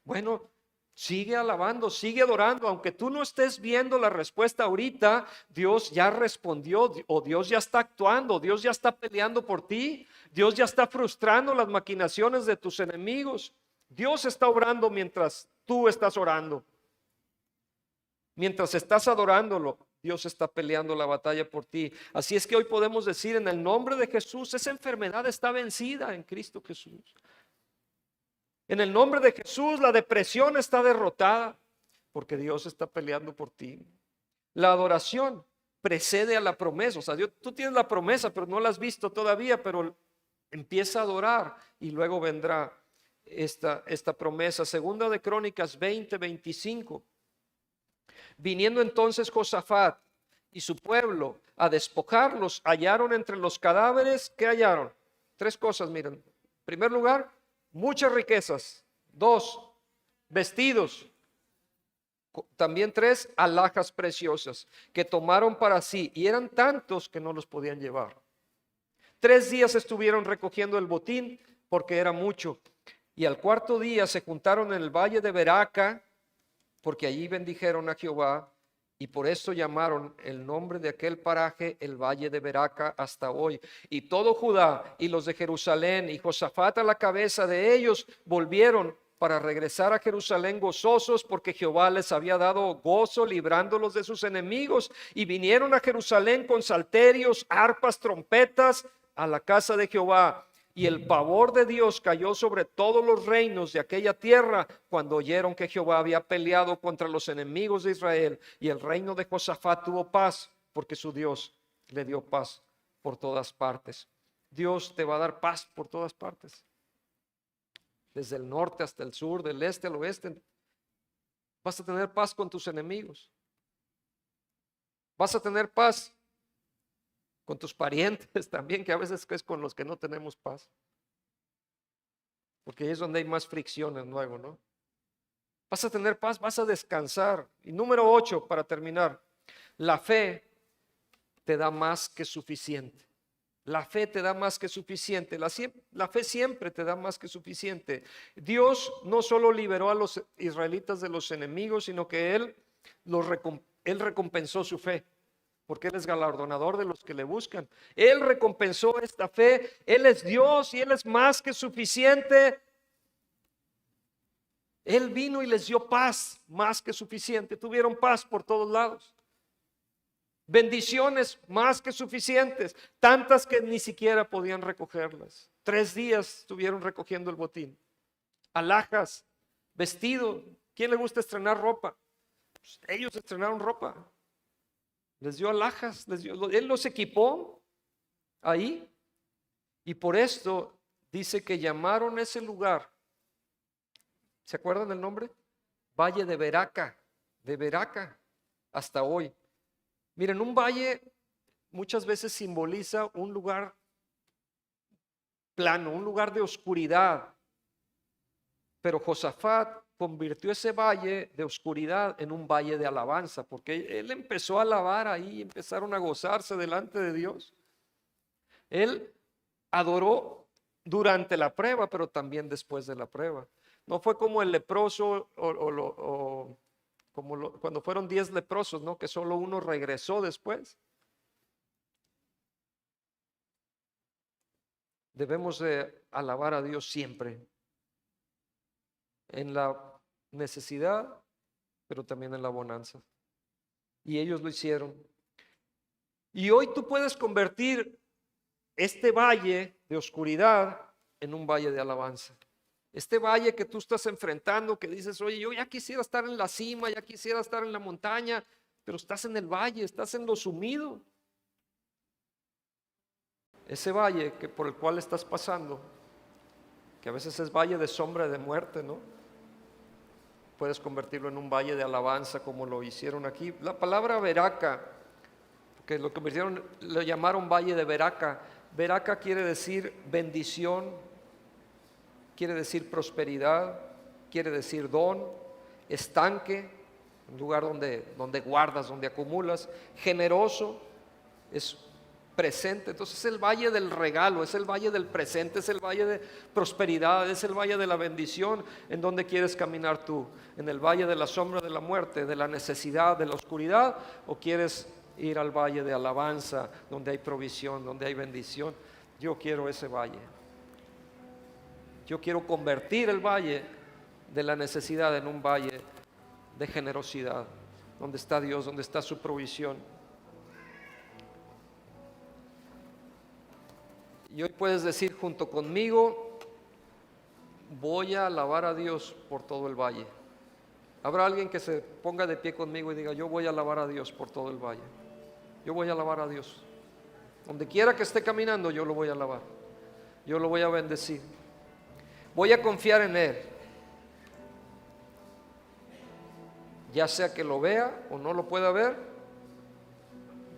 Bueno, sigue alabando, sigue adorando, aunque tú no estés viendo la respuesta ahorita. Dios ya respondió, o Dios ya está actuando, Dios ya está peleando por ti, Dios ya está frustrando las maquinaciones de tus enemigos. Dios está obrando mientras tú estás orando. Mientras estás adorándolo, Dios está peleando la batalla por ti. Así es que hoy podemos decir, en el nombre de Jesús, esa enfermedad está vencida en Cristo Jesús. En el nombre de Jesús, la depresión está derrotada, porque Dios está peleando por ti. La adoración precede a la promesa. O sea, tú tienes la promesa, pero no la has visto todavía, pero empieza a adorar y luego vendrá esta promesa. Segunda de Crónicas 20:25. Viniendo entonces Josafat y su pueblo a despojarlos, hallaron entre los cadáveres, ¿qué hallaron? Tres cosas, miren. En primer lugar, muchas riquezas. Dos, vestidos. También tres, alhajas preciosas que tomaron para sí, y eran tantos que no los podían llevar. 3 días estuvieron recogiendo el botín porque era mucho, y al cuarto día se juntaron en el valle de Beraca, porque allí bendijeron a Jehová, y por eso llamaron el nombre de aquel paraje el valle de Beraca hasta hoy. Y todo Judá y los de Jerusalén y Josafat a la cabeza de ellos volvieron para regresar a Jerusalén gozosos, porque Jehová les había dado gozo librándolos de sus enemigos. Y vinieron a Jerusalén con salterios, arpas, trompetas a la casa de Jehová. Y el pavor de Dios cayó sobre todos los reinos de aquella tierra cuando oyeron que Jehová había peleado contra los enemigos de Israel. Y el reino de Josafat tuvo paz, porque su Dios le dio paz por todas partes. Dios te va a dar paz por todas partes. Desde el norte hasta el sur, del este al oeste. Vas a tener paz con tus enemigos. Vas a tener paz con tus parientes también, que a veces es con los que no tenemos paz. Porque ahí es donde hay más fricciones luego, ¿no? Vas a tener paz, vas a descansar. Y número 8, para terminar, la fe te da más que suficiente. La fe te da más que suficiente. La fe siempre te da más que suficiente. Dios no solo liberó a los israelitas de los enemigos, sino que Él recompensó su fe, porque Él es galardonador de los que le buscan. Él recompensó esta fe. Él es Dios y Él es más que suficiente. Él vino y les dio paz, más que suficiente. Tuvieron paz por todos lados. Bendiciones más que suficientes, tantas que ni siquiera podían recogerlas. 3 días estuvieron recogiendo el botín. Alhajas, vestido. ¿Quién le gusta estrenar ropa? Pues ellos estrenaron ropa. Les dio alhajas, Él los equipó ahí. Y por esto dice que llamaron ese lugar, ¿se acuerdan del nombre? Valle de Beraca, hasta hoy. Miren, un valle muchas veces simboliza un lugar plano, un lugar de oscuridad. Pero Josafat convirtió ese valle de oscuridad en un valle de alabanza, porque él empezó a alabar ahí, empezaron a gozarse delante de Dios. Él adoró durante la prueba, pero también después de la prueba. No fue como el leproso cuando fueron 10 leprosos, ¿no? Que solo uno regresó después. Debemos de alabar a Dios siempre, en la necesidad, pero también en la bonanza. Y ellos lo hicieron. Y hoy tú puedes convertir este valle de oscuridad en un valle de alabanza. Este valle que tú estás enfrentando, que dices, oye, yo ya quisiera estar en la cima, ya quisiera estar en la montaña, pero estás en el valle, estás en lo sumido. Ese valle por el cual estás pasando, que a veces es valle de sombra de muerte, ¿no? Puedes convertirlo en un valle de alabanza como lo hicieron aquí. La palabra Beraca, que lo convirtieron, lo llamaron valle de Beraca. Beraca quiere decir bendición, quiere decir prosperidad, quiere decir don, estanque, un lugar donde guardas, donde acumulas. Generoso, es presente. Entonces es el valle del regalo, es el valle del presente, es el valle de prosperidad, es el valle de la bendición. ¿En donde quieres caminar tú? ¿En el valle de la sombra de la muerte, de la necesidad, de la oscuridad? ¿O quieres ir al valle de alabanza, donde hay provisión, donde hay bendición? Yo quiero ese valle. Yo quiero convertir el valle de la necesidad en un valle de generosidad, donde está Dios, donde está su provisión. Y hoy puedes decir junto conmigo: voy a alabar a Dios por todo el valle. Habrá alguien que se ponga de pie conmigo y diga: yo voy a alabar a Dios por todo el valle. Yo voy a alabar a Dios. Donde quiera que esté caminando, yo lo voy a alabar. Yo lo voy a bendecir. Voy a confiar en Él. Ya sea que lo vea o no lo pueda ver,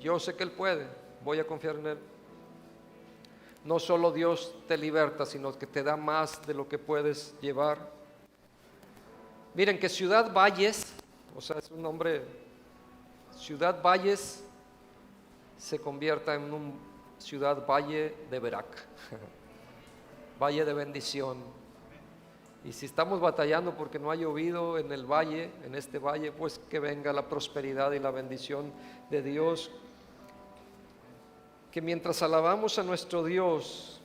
yo sé que Él puede. Voy a confiar en Él. No solo Dios te liberta, sino que te da más de lo que puedes llevar. Miren que Ciudad Valles, o sea, es un nombre, Ciudad Valles se convierta en un Ciudad Valle de Verac, valle de bendición. Y si estamos batallando porque no ha llovido en el valle, en este valle, pues que venga la prosperidad y la bendición de Dios. Que mientras alabamos a nuestro Dios,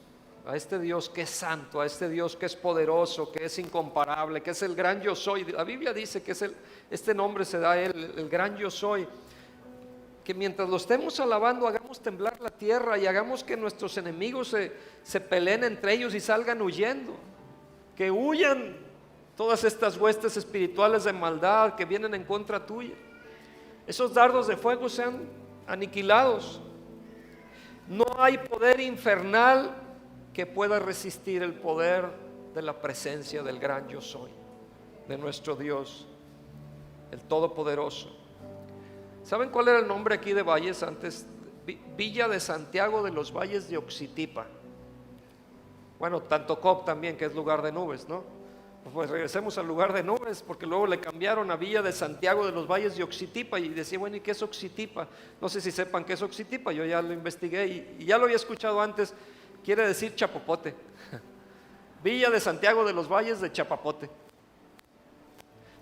a este Dios que es santo, a este Dios que es poderoso, que es incomparable, que es el gran yo soy. La Biblia dice que es este nombre se da a Él, el gran yo soy. Que mientras lo estemos alabando, hagamos temblar la tierra y hagamos que nuestros enemigos se peleen entre ellos y salgan huyendo. Que huyan todas estas huestes espirituales de maldad que vienen en contra tuya. Esos dardos de fuego sean aniquilados. No hay poder infernal que pueda resistir el poder de la presencia del gran yo soy, de nuestro Dios, el Todopoderoso. ¿Saben cuál era el nombre aquí de Valles antes? Villa de Santiago de los Valles de Oxitipa. Bueno, Tantocop también, que es lugar de nubes, ¿no? Pues regresemos al lugar de nubes, porque luego le cambiaron a Villa de Santiago de los Valles de Oxitipa. Y decía, bueno, ¿y qué es Oxitipa? No sé si sepan qué es Oxitipa, yo ya lo investigué y ya lo había escuchado antes. Quiere decir chapopote. Villa de Santiago de los Valles de Chapapote.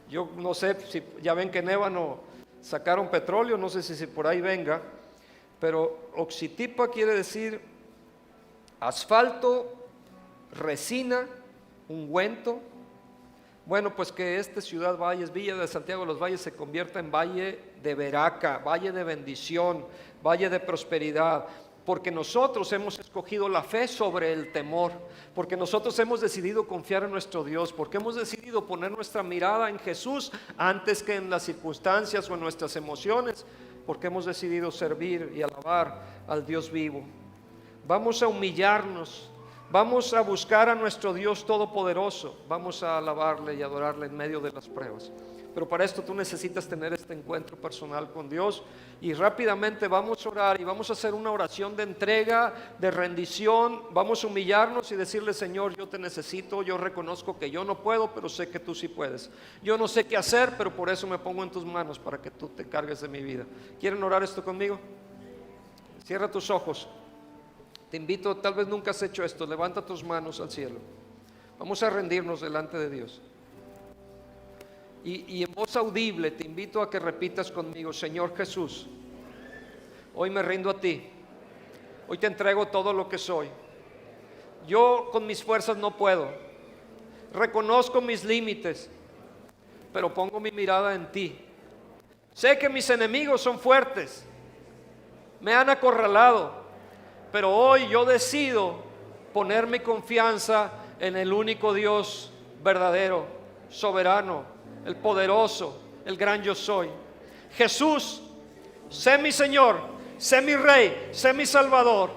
Yo no sé si ya ven que en Ébano sacaron petróleo, no sé si por ahí venga, pero Oxitipa quiere decir asfalto, resina, ungüento. Bueno, pues que esta Ciudad Valles, Villa de Santiago de los Valles, se convierta en valle de veraca, valle de bendición, valle de prosperidad, porque nosotros hemos escogido la fe sobre el temor, porque nosotros hemos decidido confiar en nuestro Dios, porque hemos decidido poner nuestra mirada en Jesús antes que en las circunstancias o en nuestras emociones, porque hemos decidido servir y alabar al Dios vivo. Vamos a humillarnos. Vamos a buscar a nuestro Dios Todopoderoso. Vamos a alabarle y adorarle en medio de las pruebas. Pero para esto tú necesitas tener este encuentro personal con Dios. Y rápidamente vamos a orar y vamos a hacer una oración de entrega, de rendición. Vamos a humillarnos y decirle: Señor, yo te necesito. Yo reconozco que yo no puedo, pero sé que tú sí puedes. Yo no sé qué hacer, pero por eso me pongo en tus manos, para que tú te encargues de mi vida. ¿Quieren orar esto conmigo? Cierra tus ojos. Te invito, tal vez nunca has hecho esto, levanta tus manos al cielo. Vamos a rendirnos delante de Dios. Y en voz audible te invito a que repitas conmigo: Señor Jesús, hoy me rindo a ti. Hoy te entrego todo lo que soy. Yo con mis fuerzas no puedo. Reconozco mis límites, pero pongo mi mirada en ti. Sé que mis enemigos son fuertes, me han acorralado, pero hoy yo decido poner mi confianza en el único Dios verdadero, soberano, el poderoso, el gran yo soy. Jesús, sé mi Señor, sé mi Rey, sé mi Salvador.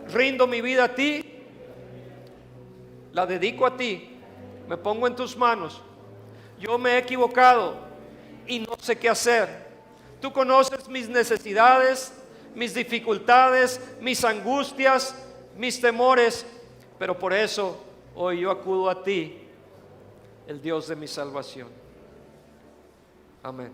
Rindo mi vida a ti, la dedico a ti, me pongo en tus manos. Yo me he equivocado y no sé qué hacer. Tú conoces mis necesidades, mis dificultades, mis angustias, mis temores, pero por eso hoy yo acudo a ti, el Dios de mi salvación. Amén.